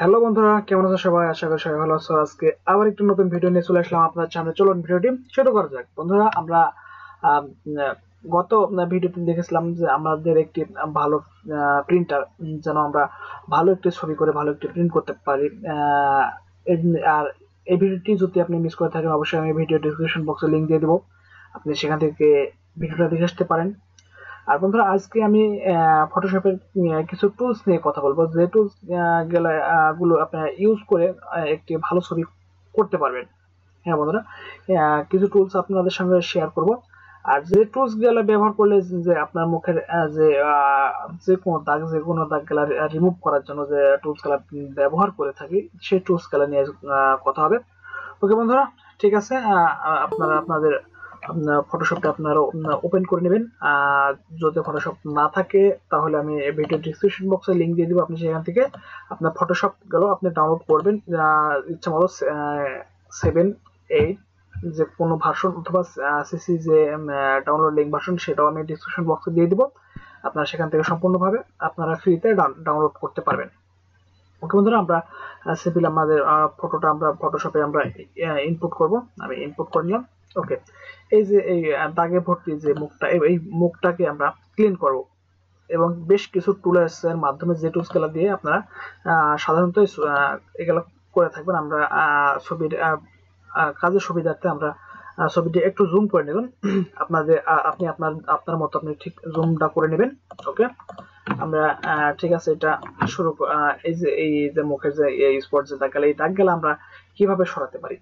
Hello বন্ধুরা, কেমন আছো সবাই? আশা করি সবাই ভালো আছো। আজকে আবার একটু নতুন ভিডিও নিয়ে চলে আসলাম আপনাদের সামনে। চলুন ভিডিওটি শুরু করা যাক। বন্ধুরা, আমরা আম, আহ, গত ভিডিওতে দেখেছিলাম যে আমাদের একটি ভালো প্রিন্টার, যেন আমরা ভালো একটি ছবি করে ভালো একটি প্রিন্ট করতে পারি। আর এই ভিডিওটি যদি আপনি মিস করে থাকেন, অবশ্যই আমি ভিডিও ডেসক্রিপশন বক্সে লিংক দিয়ে দেবো, আপনি সেখান থেকে ভিডিওটা দেখে আসতে পারেন। আর বন্ধুরা, আজকে আমি ফটোশপের কিছু টুলস নিয়ে কথা বলবো, যে টুলস গুলো আপনি ইউজ করে একটি ভালো ছবি করতে পারবেন। হ্যাঁ বন্ধুরা, কিছু টুলস আপনাদের সঙ্গে শেয়ার করব। আর যে টুলস গুলো ব্যবহার করলে যে আপনার মুখের যে কোনো দাগ গুলা রিমুভ করার জন্য যে টুলস গুলা ব্যবহার করে থাকি, সেই টুলস গুলা নিয়ে কথা হবে। ওকে বন্ধুরা, ঠিক আছে। আপনারা আপনাদের ফটোশপটা আপনারা ওপেন করে নেবেন। যদি ফটোশপ না থাকে তাহলে আমি ভিডিও ডিসক্রিপশন বক্সে লিংক দিয়ে দিব, আপনি সেখান থেকে আপনার ফটোশপ গুলো আপনি ডাউনলোড করবেন। ইচ্ছা মতো 7, 8 যে কোনো ভার্সন, অথবা সিসি যে ডাউনলোড লিংক ভার্সন, সেটাও আমি ডিসক্রিপশন বক্সে দিয়ে দিব। আপনারা সেখান থেকে সম্পূর্ণভাবে আপনারা ফ্রিতে ডাউনলোড করতে পারবেন। ওকে বন্ধুরা, আমরা সিম্পলি আমাদের ফটোটা আমরা ফটোশপে আমরা ইনপুট করব। আমি ইনপুট করে নিলাম। ওকে, এই যে এই দাগে ভর্তি যে মুখটা, এই মুখটাকে আমরা ক্লিন করব, এবং বেশ কিছু টুলস এর মাধ্যমে, যে টুলস গুলো দিয়ে আপনারা সাধারণত এগুলো করে থাকবেন। আমরা ছবির কাজের সুবিধার্থে আমরা ছবিটি একটু জুম করে নেবেন। আপনি আপনার মতো আপনি ঠিক জুমটা করে নেবেন। ওকে, আমরা ঠিক আছে, এটা শুরু। এই যে মুখের যে এই স্পট যে দাগ গেল, এই দাগ গেল আমরা কিভাবে সরাতে পারি।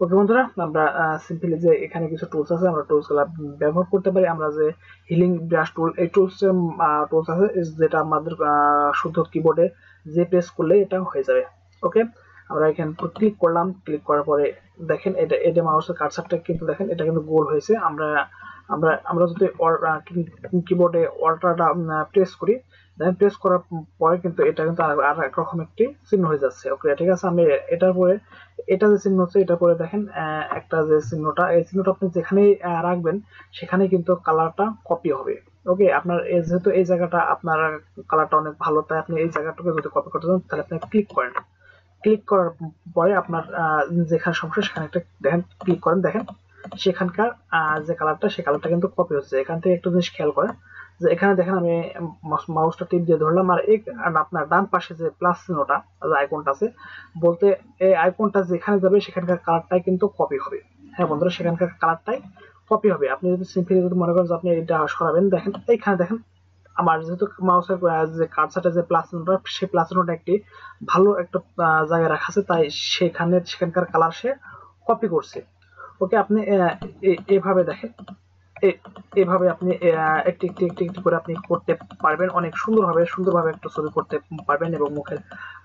ওকে বন্ধুরা, আমরা সিম্পলি যে এখানে কিছু টুলস আছে, আমরা টুলস গুলা ব্যবহার করতে পারি। আমরা যে হিলিং ব্রাশ টুল, এই টুলস আছে, যেটা আমাদের শুদ্ধ কিবোর্ডে যে প্রেস করলে এটা হয়ে যাবে। ওকে, আমরা এখানে ক্লিক করলাম। ক্লিক করার পরে দেখেন এটা মাউসের কার্সারটা কিন্তু দেখেন এটা কিন্তু গোল হয়েছে। আমরা আমরা আমরা যদি কিবোর্ডে অল্টারটা প্রেস করি, দেন প্রেস করার পরে কিন্তু এটা কিন্তু আর একরকম একটি চিহ্ন হয়ে যাচ্ছে। ওকে, ঠিক আছে। আমি এটার পরে এটা যে চিহ্ন হচ্ছে, এটা পরে দেখেন একটা যে চিহ্নটা, এই চিহ্নটা আপনি যেখানেই রাখবেন সেখানে কিন্তু কালারটা কপি হবে। ওকে, আপনার যেহেতু এই জায়গাটা আপনার কালারটা অনেক ভালো, তাই আপনি এই জায়গাটাকে যদি কপি করতে চান তাহলে আপনি ক্লিক করেন। ক্লিক করার পরে আপনার যেখানে সমস্যা সেখানে একটা দেখেন, ক্লিক করেন, দেখেন সেখানকার যে কালারটা, সেই কালারটা কিন্তু কপি হচ্ছে। এখান থেকে একটা জিনিস খেয়াল করেন, যে এখানে দেখেন আমি মাউসটা টিপ দিয়ে ধরলাম, আর আপনার ডান পাশে যে প্লাস চিহ্নটা, যে আইকনটা আছে, বলতে এই আইকনটা যেখানে যাবে সেখানকার কালারটাই কিন্তু কপি হবে। হ্যাঁ বন্ধুরা, সেখানকার কালারটাই কপি হবে। আপনি যদি সিম্পলি যদি মনে করেন যে আপনি এটা সরাবেন, দেখেন এইখানে দেখেন আমার যেহেতু মাউসের যে কার্সারটা যে প্লাস চিহ্নটা, সেই প্লাস চিহ্নটা একটি ভালো একটা জায়গায় রাখা আছে, তাই সেখানকার কালার সে কপি করছে। ওকে, আপনি এভাবে দেখেন, এভাবে আপনি একটি একটি একটি একটি করে আপনি করতে পারবেন। অনেক সুন্দরভাবে একটা ছবি করতে পারবেন, এবং মুখের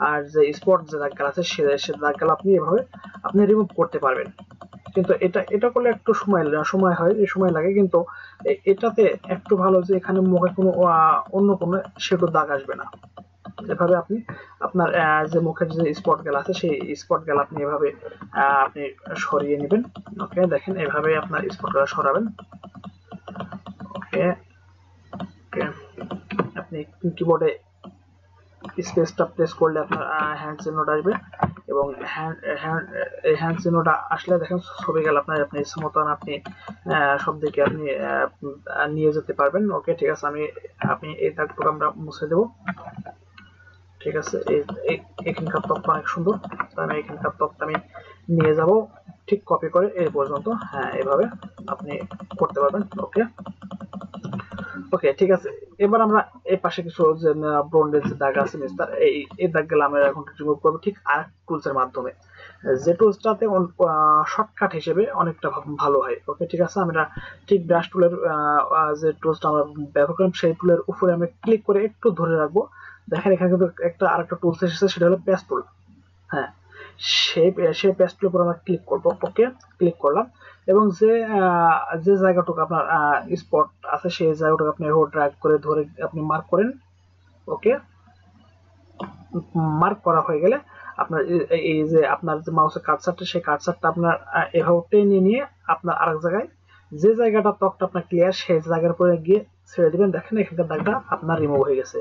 আর যে স্পট যে দাগগুলো আছে, সে দাগগুলো আপনি এভাবে আপনি রিমুভ করতে পারবেন। কিন্তু এটা করলে একটু সময় লাগে, কিন্তু এটাতে একটু ভালো যে এখানে মুখে কোনো অন্য কোনো শেডো দাগ আসবে না। এভাবে আপনি আপনার যে মুখের যে স্পট গেল আছে, সেই স্পট গেল আপনি এভাবে আপনি সরিয়ে নেবেন। ওকে, দেখেন এভাবে আপনার স্পট গেল সরাবেন। ওকে, ওকে, আপনি কিবোর্ডে স্পেসটা প্রেস করলে আপনার হ্যান্ড চিহ্নটা আসবে, এবং হ্যান্ড চিহ্নটা আসলে দেখেন ছবি গেল আপনার, আপনি ইচ্ছে মতন আপনি সব দিকে আপনি নিয়ে যেতে পারবেন। ওকে, ঠিক আছে। আপনি এই দাগটুকু আমরা মুছে দেবো। ঠিক আছে, এখানকার তথ্য অনেক সুন্দর, আমি এখানকার তথ্য আমি নিয়ে যাব ঠিক কপি করে এই পর্যন্ত। হ্যাঁ, এভাবে আপনি করতে পারবেন। ওকে, ওকে, ঠিক আছে। এবার আমরা এই পাশে কিছু যে ব্রন্ডের যে দাগ আছে মিস্টার, এই দাগগুলো আমরা এখন রিমুভ করবো ঠিক আর টুলসের মাধ্যমে, যে টুলসটাতে শর্টকাট হিসেবে অনেকটা ভালো হয়। ওকে, ঠিক আছে। আমরা ঠিক ব্রাশ টুলের যে টুলসটা আমরা ব্যবহার করি, সেই টুলের উপরে আমি ক্লিক করে একটু ধরে রাখবো। দেখেন এখানে কিন্তু আরেকটা টুলস এসেছে, সেটা হলো পেস্ট টুল। হ্যাঁ, সেই পেস্ট টুলের উপর আমরা ক্লিক করবো। ওকে, ক্লিক করলাম, এবং যে জায়গাটুকু আপনার স্পট আছে, সেই জায়গাটুকু আপনি ড্র্যাগ করে ধরে আপনি মার্ক করেন। ওকে, মার্ক করা হয়ে গেলে আপনার এই যে আপনার যে মাউসের কার্সারটা, সেই কার্সারটা আপনার এভাবে টেনে নিয়ে আপনার আরেক জায়গায়, যে জায়গাটা ত্বকটা আপনার ক্লিয়ার, সেই জায়গার পরে গিয়ে ছেড়ে দিবেন। দেখেন এখানকার দাগটা আপনার রিমুভ হয়ে গেছে।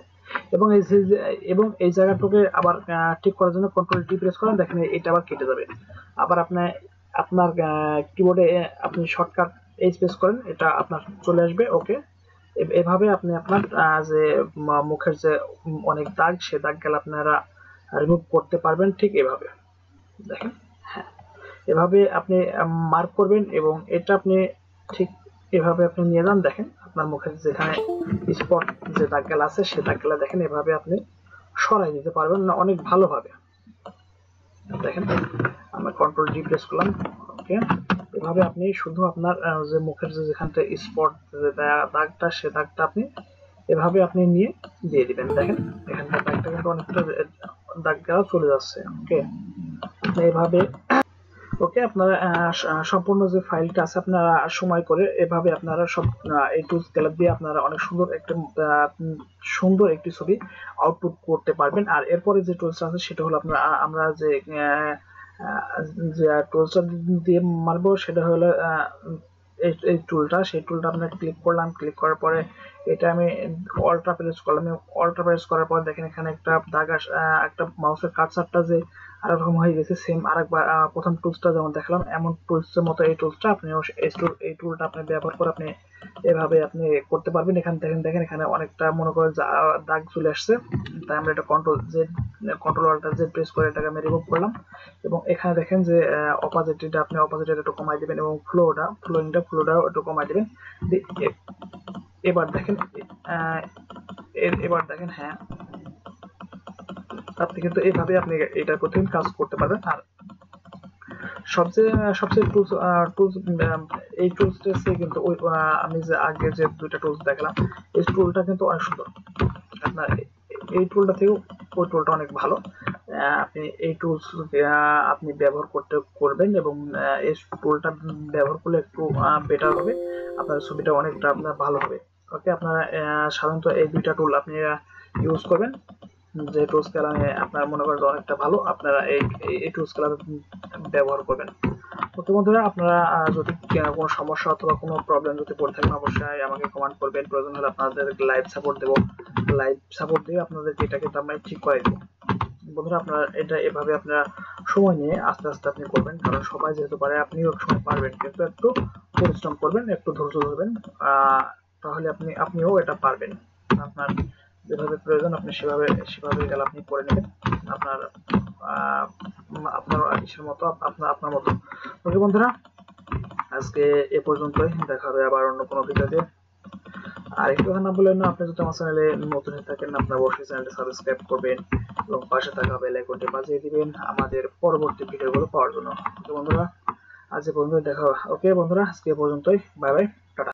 এবং এই জায়গাটাকে আবার ঠিক করার জন্য কন্ট্রোল টি প্রেস করেন, দেখেন এটা আবার কেটে যাবে। আবার আপনার কিবোর্ডে আপনি শর্টকাট এইচ প্রেস করেন, এটা আপনার চলে আসবে। ওকে, এভাবে আপনি আপনার যে মুখের যে অনেক দাগ, সে দাগগুলো আপনারা রিমুভ করতে পারবেন। ঠিক এভাবে দেখেন, হ্যাঁ, এভাবে আপনি মার্ক করবেন এবং এটা আপনি ঠিক এভাবে আপনি নিয়ে যান। দেখেন আপনার মুখের যেখানে স্পট যে দাগগুলো আছে, সে দাগগুলো দেখেন এভাবে আপনি সরাই দিতে পারবেন না অনেক ভালোভাবে। দেখেন আমরা কন্ট্রোল ডি প্রেস করলাম। ওকে, এভাবে আপনি শুধু আপনার যে মুখের যে যেখানটা স্পট যে দাগটা, সে দাগটা আপনি এভাবে আপনি নিয়ে দিয়ে দিবেন। দেখেন এখানটা দাগটা কিন্তু অনেকটা দাগগুলো চলে যাচ্ছে। ওকে, এভাবে ওকে, আপনারা সম্পূর্ণ যে ফাইলটা আছে আপনারা সময় করে এভাবে আপনারা সব এই টুলস গুলো দিয়ে আপনারা অনেক সুন্দর একটি ছবি আউটপুট করতে পারবেন। আর এরপরে যে টুলসটা আছে সেটা হলো আমরা যে টুলসটা দিয়ে মারবো, সেটা হলো এই টুলটা। সেই টুলটা আপনার ক্লিক করলাম, ক্লিক করার পরে এটা আমি অল্ট্রা প্রেস করলাম। অল্ট্রা প্রেস করার পর দেখেন এখানে একটা দাগ একটা মাউসের কার্সারটা যে আরেকরকম হয়ে গেছে, সেম আরেকবার প্রথম টুলসটা যেমন দেখলাম এমন টুলসের মতো এই টুলসটা আপনিও এই টুলটা আপনি ব্যবহার করে আপনি এভাবে আপনি করতে পারবেন। এখানে দেখেন এখানে অনেকটা মনে করে দাগ চলে আসছে, তাই আমরা এটা কন্ট্রোল অল্ট জেড প্রেস করে এটাকে আমি রিমুভ করলাম। এবং এখানে দেখেন যে অপাসিটিটা আপনি অপাসিটিটা একটু কমাই দিবেন এবং ফ্লোটাও একটু কমাই দিবেন। এবার দেখেন হ্যাঁ, আপনি কিন্তু এইভাবে আপনি এটার প্রতি কাজ করতে পারবেন। আর সবচেয়ে এই টুলসটা কিন্তু আমি যে আগে যে দুইটা টুলস দেখলাম, এই টুলটা কিন্তু অনেক সুন্দর। আপনার এই টুলটা থেকেও ওই টুলটা অনেক ভালো। আপনি এই টুলস আপনি ব্যবহার করবেন এবং এই টুলটা ব্যবহার করলে একটু বেটার হবে, আপনার ছবিটা অনেকটা আপনার ভালো হবে। ওকে, আপনারা সাধারণত এই দুইটা টুল আপনি ইউজ করবেন। যে টুলস গুলো আপনার মনে করেন অনেকটা ভালো, আপনারা এই টুলস গুলো ব্যবহার করবেন। ওকে বন্ধুরা, আপনারা যদি কোনো সমস্যা অথবা কোনো প্রবলেম যদি পড়ে থাকেন অবশ্যই আমাকে কমেন্ট করবেন। প্রয়োজন হলে আপনাদের লাইভ সাপোর্ট দেবো, লাইভ সাপোর্ট দিয়ে আপনাদের এটা কিন্তু আমরা ঠিক করে দেবো। বন্ধুরা, আপনারা এটা এভাবে আপনারা সময় নিয়ে আস্তে আস্তে আপনি করবেন, কারণ সবাই যেহেতু পারে আপনিও এক সময় পারবেন, কিন্তু একটু পরিশ্রম করবেন, একটু ধৈর্য ধরবেন, তাহলে আপনিও এটা পারবেন। আপনার যেভাবে প্রয়োজন আপনি সেভাবে গেলে আপনি করে নেবেন আপনার ইচ্ছের মতো, আপনার মতো। ওকে বন্ধুরা, আজকে এ পর্যন্তই, দেখা হবে আবার অন্য কোনো ভিডিওতে। আর একটু কথা না বললেন না, আপনি যদি আমার চ্যানেলে নতুন হয়ে থাকেন আপনারা অবশ্যই চ্যানেলটি সাবস্ক্রাইব করবেন এবং পাশে থাকা বেল আইকনটি বাজিয়ে দিবেন আমাদের পরবর্তী ভিডিওগুলো পাওয়ার জন্য। ওকে বন্ধুরা, আজ এ পর্যন্ত দেখা হবে। ওকে বন্ধুরা, আজকে এ পর্যন্তই, বাই বাই, টাটা।